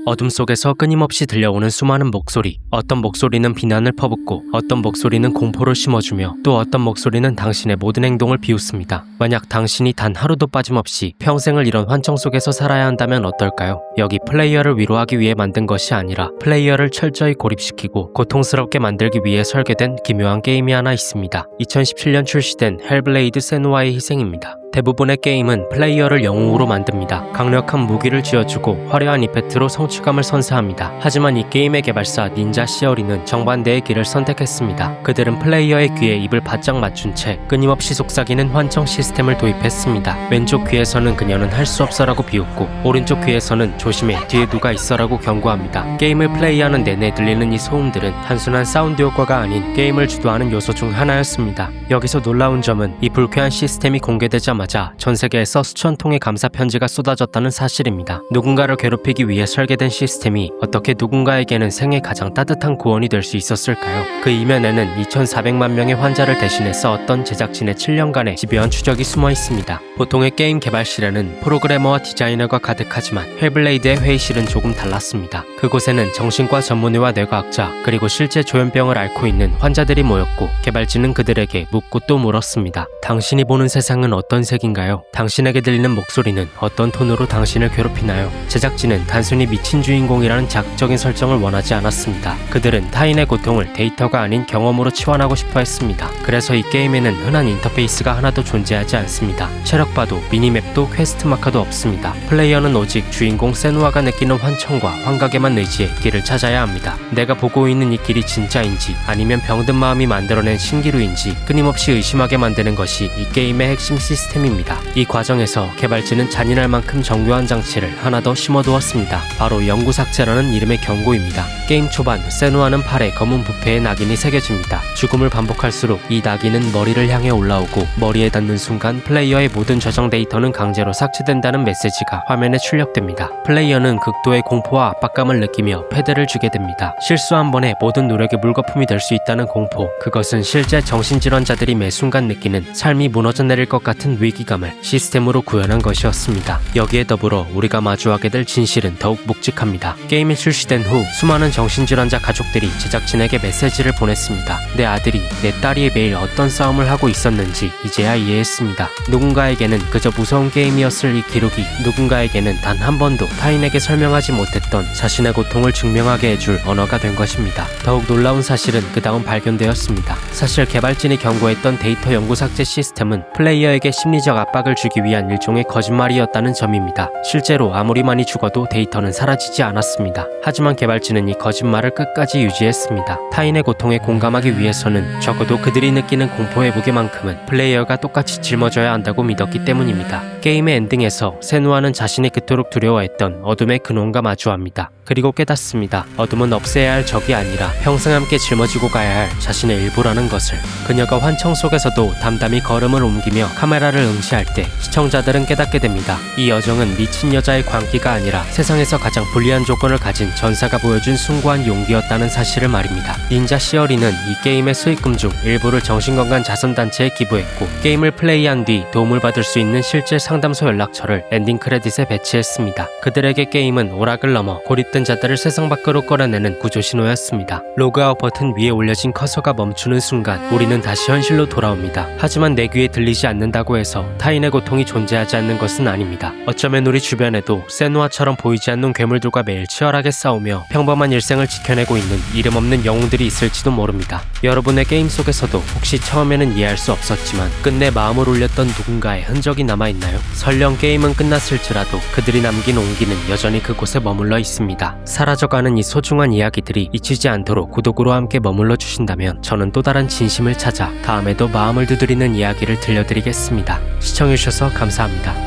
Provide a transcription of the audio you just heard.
어둠 속에서 끊임없이 들려오는 수많은 목소리. 어떤 목소리는 비난을 퍼붓고 어떤 목소리는 공포를 심어주며 또 어떤 목소리는 당신의 모든 행동을 비웃습니다. 만약 당신이 단 하루도 빠짐없이 평생을 이런 환청 속에서 살아야 한다면 어떨까요? 여기 플레이어를 위로하기 위해 만든 것이 아니라 플레이어를 철저히 고립시키고 고통스럽게 만들기 위해 설계된 기묘한 게임이 하나 있습니다. 2017년 출시된 헬블레이드 세누아의 희생입니다. 대부분의 게임은 플레이어를 영웅으로 만듭니다. 강력한 무기를 쥐어주고 화려한 이펙트로 성취감을 선사합니다. 하지만 이 게임의 개발사 닌자 시어리는 정반대의 길을 선택했습니다. 그들은 플레이어의 귀에 입을 바짝 맞춘 채 끊임없이 속삭이는 환청 시스템을 도입했습니다. 왼쪽 귀에서는 그녀는 할 수 없어라고 비웃고 오른쪽 귀에서는 조심해 뒤에 누가 있어라고 경고합니다. 게임을 플레이하는 내내 들리는 이 소음들은 단순한 사운드 효과가 아닌 게임을 주도하는 요소 중 하나였습니다. 여기서 놀라운 점은 이 불쾌한 시스템이 공개되자마자 전 세계에서 수천 통의 감사 편지가 쏟아졌다는 사실입니다. 누군가를 괴롭히기 위해 설계된 시스템이 어떻게 누군가에게는 생애 가장 따뜻한 구원이 될 수 있었을까요? 그 이면에는 2,400만 명의 환자를 대신해 써왔던 제작진의 7년간의 집요한 추적이 숨어 있습니다. 보통의 게임 개발실에는 프로그래머와 디자이너가 가득하지만 헬블레이드의 회의실은 조금 달랐습니다. 그곳에는 정신과 전문의와 뇌과학자 그리고 실제 조현병을 앓고 있는 환자들이 모였고 개발진은 그들에게 묻고 또 물었습니다. 당신이 보는 세상은 어떤 색인가요? 당신에게 들리는 목소리는 어떤 톤으로 당신을 괴롭히나요? 제작진은 단순히 미친 주인공이라는 자극적인 설정을 원하지 않았습니다. 그들은 타인의 고통을 데이터가 아닌 경험으로 치환하고 싶어 했습니다. 그래서 이 게임에는 흔한 인터페이스가 하나도 존재하지 않습니다. 체력바도 미니맵도 퀘스트 마커도 없습니다. 플레이어는 오직 주인공 세누아가 느끼는 환청과 환각에만 의지해 길을 찾아야 합니다. 내가 보고 있는 이 길이 진짜인지 아니면 병든 마음이 만들어낸 신기루인지 끊임없이 의심하게 만드는 것이 이 게임의 핵심 시스템입니다. 이 과정에서 개발진은 잔인할 만큼 정교한 장치를 하나 더 심어두었습니다. 바로 영구 삭제라는 이름의 경고입니다. 게임 초반 세누아는 팔에 검은 부패의 낙인이 새겨집니다. 죽음을 반복할수록 이 낙인은 머리를 향해 올라오고 머리에 닿는 순간 플레이어의 모든 저장 데이터는 강제로 삭제된다는 메시지가 화면에 출력됩니다. 플레이어는 극도의 공포와 압박감을 느끼며 패드를 주게 됩니다. 실수 한 번에 모든 노력의 물거품이 될 수 있다는 공포. 그것은 실제 정신질환자들이 매 순간 느끼는 삶이 무너져 내릴 것 같은 위기감을 시스템으로 구현한 것이었습니다. 여기에 더불어 우리가 마주하게 될 진실은 더욱 묵직합니다. 게임이 출시된 후 수많은 정신질환자 가족들이 제작진에게 메시지를 보냈습니다. 내 아들이, 내 딸이 매일 어떤 싸움을 하고 있었는지 이제야 이해했습니다. 누군가에게는 그저 무서운 게임이었을 이 기록이 누군가에게는 단 한 번도 타인에게 설명하지 못했던 자신의 고통을 증명하게 해줄 언어가 된 것입니다. 더욱 놀라운 사실은 그 다음 발견되었습니다. 사실 개발진이 경고했던 데이터 영구 삭제 시스템은 플레이어에게 심리적 압박을 주기 위한 일종의 거짓말이었다는 점입니다. 실제로 아무리 많이 죽어도 데이터는 사라지지 않았습니다. 하지만 개발진은 이 거짓말을 끝까지 유지했습니다. 타인의 고통에 공감하기 위해서는 적어도 그들이 느끼는 공포의 무게만큼은 플레이어가 똑같이 짊어져야 한다고 믿었기 때문입니다. 게임의 엔딩에서 세누아는 자신이 그토록 두려워했던 어둠의 근원과 마주합니다. 그리고 깨닫습니다. 어둠은 없애야 할 적이 아니라 평생 함께 짊어지고 가야 할 자신의 일부라는 것을. 그녀가 환청 속에서도 담담히 걸음을 옮기며 카메라를 응시할 때 시청자들은 깨닫게 됩니다. 이 여정은 미친 여자의 광기가 아니라 세상에서 가장 불리한 조건을 가진 전사가 보여준 숭고한 용기였다는 사실을 말입니다. 닌자 시어리는 이 게임의 수익금 중 일부를 정신건강 자선단체에 기부했고 게임을 플레이한 뒤 도움을 받을 수 있는 실제 상담소 연락처를 엔딩 크레딧에 배치했습니다. 그들에게 게임은 오락을 넘어 고립된 자들을 세상 밖으로 끌어내는 구조 신호였습니다. 로그아웃 버튼 위에 올려진 커서가 멈추는 순간 우리는 다시 현실로 돌아옵니다. 하지만 내 귀에 들리지 않는다고 해서 타인의 고통이 존재하지 않는 것은 아닙니다. 어쩌면 우리 주변에도 세누아처럼 보이지 않는 괴물들과 매일 치열하게 싸우며 평범한 일생을 지켜내고 있는 이름 없는 영웅들이 있을지도 모릅니다. 여러분의 게임 속에서도 혹시 처음에는 이해할 수 없었지만 끝내 마음을 울렸던 누군가의 흔적이 남아있나요? 설령 게임은 끝났을지라도 그들이 남긴 온기는 여전히 그곳에 머물러 있습니다. 사라져가는 이 소중한 이야기들이 잊히지 않도록 구독으로 함께 머물러 주신다면 저는 또 다른 진심을 찾아 다음에도 마음을 두드리는 이야기를 들려드리겠습니다. 시청해주셔서 감사합니다.